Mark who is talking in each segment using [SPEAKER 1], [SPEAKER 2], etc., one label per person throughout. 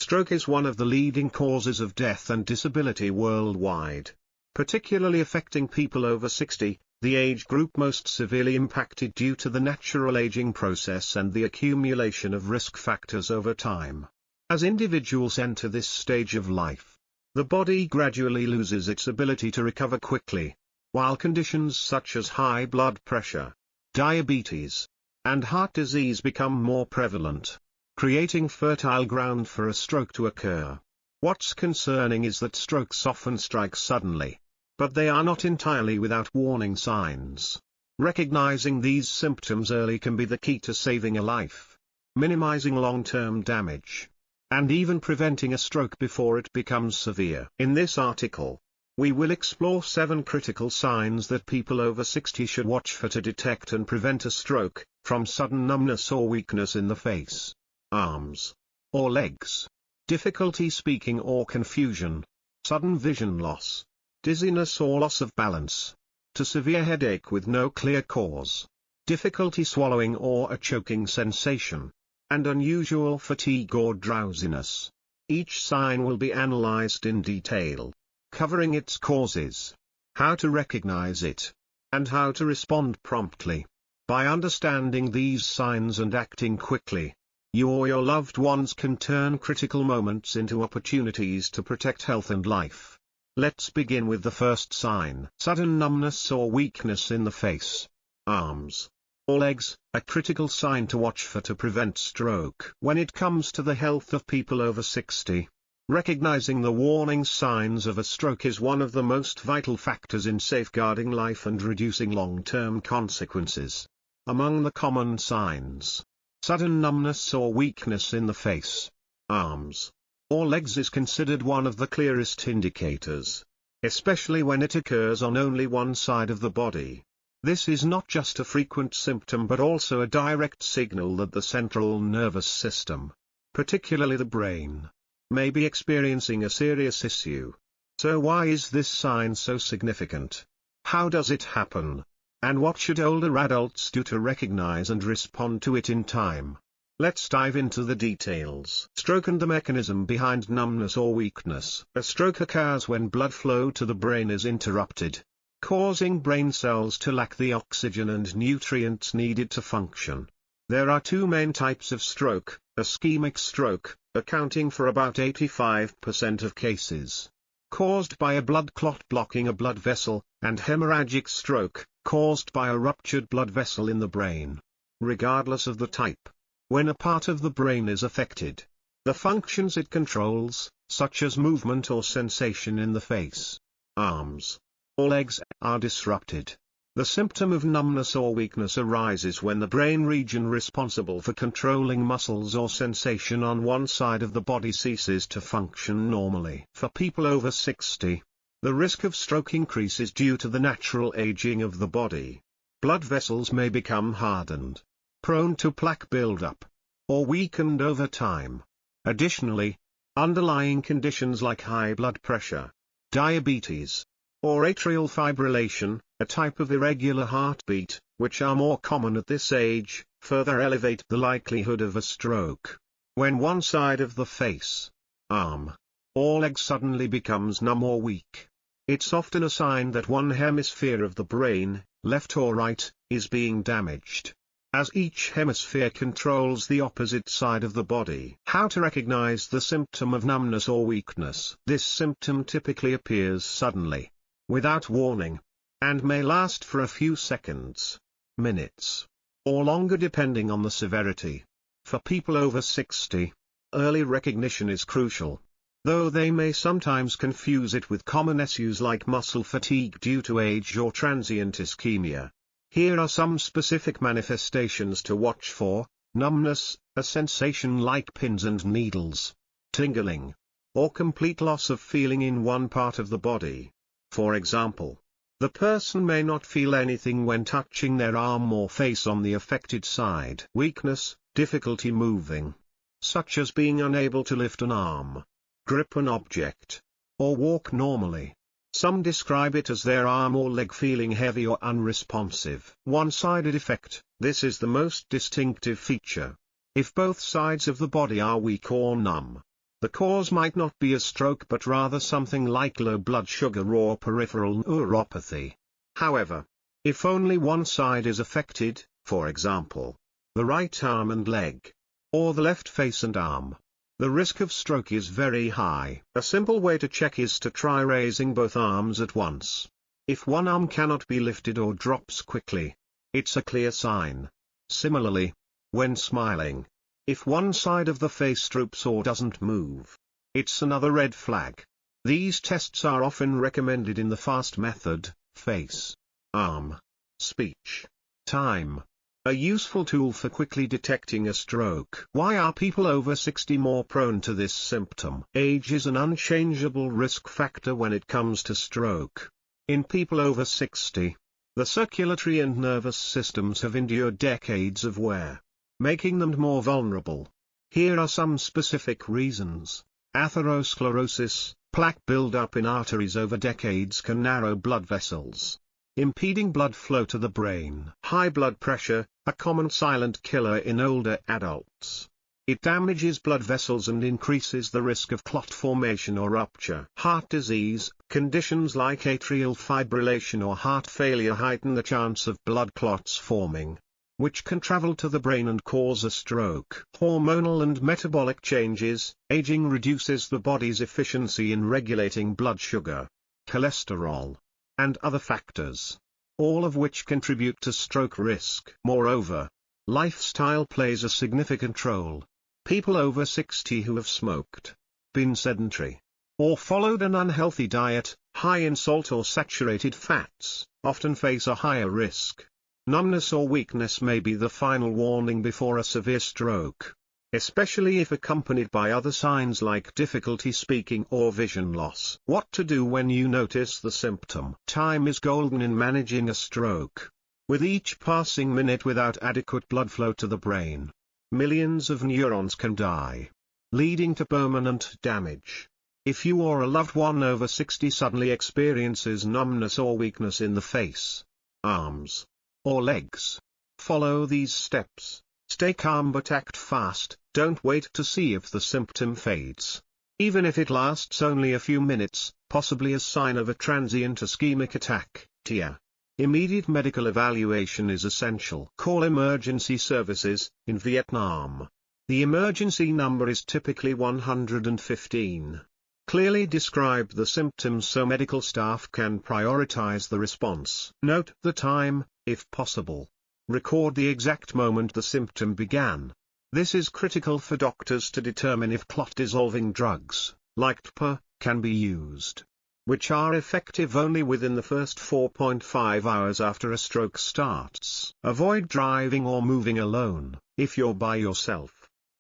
[SPEAKER 1] Stroke is one of the leading causes of death and disability worldwide, particularly affecting people over 60, the age group most severely impacted due to the natural aging process and the accumulation of risk factors over time. As individuals enter this stage of life, the body gradually loses its ability to recover quickly, while conditions such as high blood pressure, diabetes, and heart disease become more prevalent, creating fertile ground for a stroke to occur. What's concerning is that strokes often strike suddenly, but they are not entirely without warning signs. Recognizing these symptoms early can be the key to saving a life, minimizing long-term damage, and even preventing a stroke before it becomes severe. In this article, we will explore 7 critical signs that people over 60 should watch for to detect and prevent a stroke, from sudden numbness or weakness in the face, arms, or legs, difficulty speaking or confusion, sudden vision loss, dizziness or loss of balance, to severe headache with no clear cause, difficulty swallowing or a choking sensation, and unusual fatigue or drowsiness. Each sign will be analyzed in detail, covering its causes, how to recognize it, and how to respond promptly. By understanding these signs and acting quickly, you or your loved ones can turn critical moments into opportunities to protect health and life. Let's begin with the first sign. Sudden numbness or weakness in the face, arms, or legs, a critical sign to watch for to prevent stroke. When it comes to the health of people over 60, recognizing the warning signs of a stroke is one of the most vital factors in safeguarding life and reducing long-term consequences. Among the common signs, sudden numbness or weakness in the face, arms, or legs is considered one of the clearest indicators, especially when it occurs on only one side of the body. This is not just a frequent symptom but also a direct signal that the central nervous system, particularly the brain, may be experiencing a serious issue. So why is this sign so significant? How does it happen? And what should older adults do to recognize and respond to it in time? Let's dive into the details. Stroke and the mechanism behind numbness or weakness. A stroke occurs when blood flow to the brain is interrupted, causing brain cells to lack the oxygen and nutrients needed to function. There are 2 main types of stroke: ischemic stroke, accounting for about 85% of cases, caused by a blood clot blocking a blood vessel, and hemorrhagic stroke, caused by a ruptured blood vessel in the brain. Regardless of the type, when a part of the brain is affected, the functions it controls, such as movement or sensation in the face, arms, or legs, are disrupted. The symptom of numbness or weakness arises when the brain region responsible for controlling muscles or sensation on one side of the body ceases to function normally. For people over 60, the risk of stroke increases due to the natural aging of the body. Blood vessels may become hardened, prone to plaque buildup, or weakened over time. Additionally, underlying conditions like high blood pressure, diabetes, or atrial fibrillation, a type of irregular heartbeat, which are more common at this age, further elevate the likelihood of a stroke. When one side of the face, arm, or leg suddenly becomes numb or weak, it's often a sign that one hemisphere of the brain, left or right, is being damaged, as each hemisphere controls the opposite side of the body. How to recognize the symptom of numbness or weakness? This symptom typically appears suddenly, without warning, and may last for a few seconds, minutes, or longer depending on the severity. For people over 60, early recognition is crucial, though they may sometimes confuse it with common issues like muscle fatigue due to age or transient ischemia. Here are some specific manifestations to watch for: numbness, a sensation like pins and needles, tingling, or complete loss of feeling in one part of the body. For example, the person may not feel anything when touching their arm or face on the affected side. Weakness, difficulty moving, such as being unable to lift an arm, grip an object, or walk normally. Some describe it as their arm or leg feeling heavy or unresponsive. One-sided effect, this is the most distinctive feature. If both sides of the body are weak or numb, The cause might not be a stroke but rather something like low blood sugar or peripheral neuropathy. However, if only one side is affected, for example, the right arm and leg, or the left face and arm, the risk of stroke is very high. A simple way to check is to try raising both arms at once. If one arm cannot be lifted or drops quickly, it's a clear sign. Similarly, when smiling, if one side of the face droops or doesn't move, it's another red flag. These tests are often recommended in the FAST method: face, arm, speech, time. A useful tool for quickly detecting a stroke. Why are people over 60 more prone to this symptom? Age is an unchangeable risk factor when it comes to stroke. In people over 60, the circulatory and nervous systems have endured decades of wear, making them more vulnerable. Here are some specific reasons. Atherosclerosis, plaque buildup in arteries over decades can narrow blood vessels, impeding blood flow to the brain. High blood pressure, a common silent killer in older adults. It damages blood vessels and increases the risk of clot formation or rupture. Heart disease, conditions like atrial fibrillation or heart failure heighten the chance of blood clots forming, which can travel to the brain and cause a stroke. Hormonal and metabolic changes, aging reduces the body's efficiency in regulating blood sugar, cholesterol, and other factors, all of which contribute to stroke risk. Moreover, lifestyle plays a significant role. People over 60 who have smoked, been sedentary, or followed an unhealthy diet, high in salt or saturated fats, often face a higher risk. Numbness or weakness may be the final warning before a severe stroke, especially if accompanied by other signs like difficulty speaking or vision loss. What to do when you notice the symptom? Time is golden in managing a stroke. With each passing minute without adequate blood flow to the brain, millions of neurons can die, leading to permanent damage. If you or a loved one over 60 suddenly experiences numbness or weakness in the face, arms, or legs, follow these steps. Stay calm but act fast. Don't wait to see if the symptom fades. Even if it lasts only a few minutes, possibly a sign of a transient ischemic attack, TIA. Immediate medical evaluation is essential. Call emergency services. In Vietnam, the emergency number is typically 115. Clearly describe the symptoms so medical staff can prioritize the response. Note the time, if possible. Record the exact moment the symptom began. This is critical for doctors to determine if clot-dissolving drugs, like TPA, can be used, which are effective only within the first 4.5 hours after a stroke starts. Avoid driving or moving alone. If you're by yourself,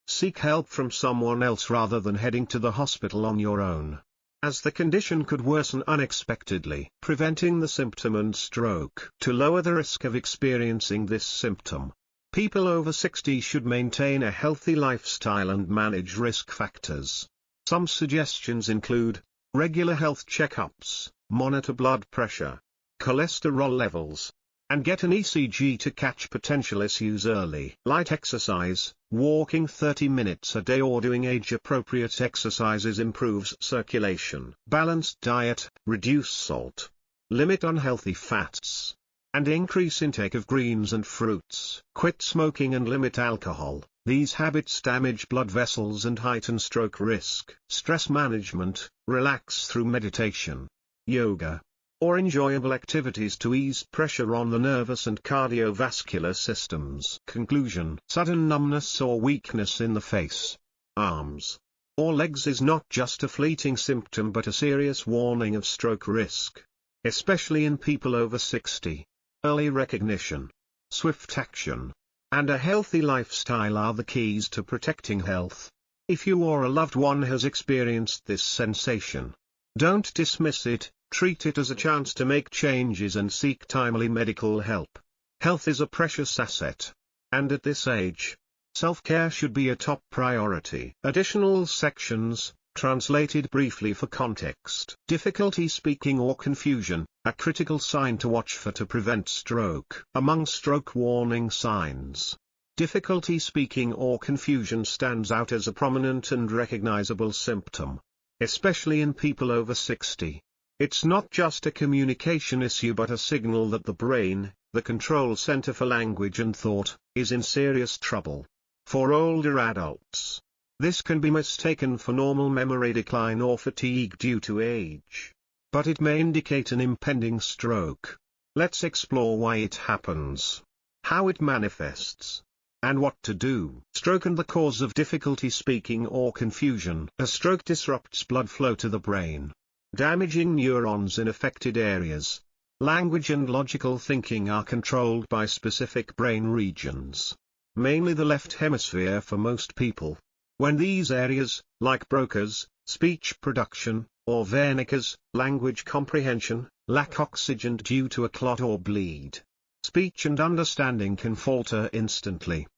[SPEAKER 1] seek help from someone else rather than heading to the hospital on your own, as the condition could worsen unexpectedly. Preventing the symptom and stroke. To lower the risk of experiencing this symptom, people over 60 should maintain a healthy lifestyle and manage risk factors. Some suggestions include regular health checkups, monitor blood pressure, cholesterol levels, and get an ECG to catch potential issues early. Light exercise, walking 30 minutes a day or doing age-appropriate exercises improves circulation. Balanced diet, reduce salt, limit unhealthy fats, and increase intake of greens and fruits. Quit smoking and limit alcohol. These habits damage blood vessels and heighten stroke risk. Stress management, relax through meditation, yoga, or enjoyable activities to ease pressure on the nervous and cardiovascular systems. Conclusion: sudden numbness or weakness in the face, arms, or legs is not just a fleeting symptom but a serious warning of stroke risk, especially in people over 60. Early recognition, swift action, and a healthy lifestyle are the keys to protecting health. If you or a loved one has experienced this sensation, don't dismiss it. Treat it as a chance to make changes and seek timely medical help. Health is a precious asset, and at this age, self-care should be a top priority. Additional sections, translated briefly for context. Difficulty speaking or confusion, a critical sign to watch for to prevent stroke. Among stroke warning signs: Difficulty speaking or confusion stands out as a prominent and recognizable symptom, especially in people over 60. It's not just a communication issue but a signal that the brain, the control center for language and thought, is in serious trouble. For older adults, this can be mistaken for normal memory decline or fatigue due to age. But it may indicate an impending stroke. Let's explore why it happens, how it manifests, and what to do. Stroke and the cause of difficulty speaking or confusion. A stroke disrupts blood flow to the brain, damaging neurons in affected areas. Language and logical thinking are controlled by specific brain regions, mainly the left hemisphere for most people. When these areas, like Broca's, speech production, or Wernicke's, language comprehension, lack oxygen due to a clot or bleed, speech and understanding can falter instantly.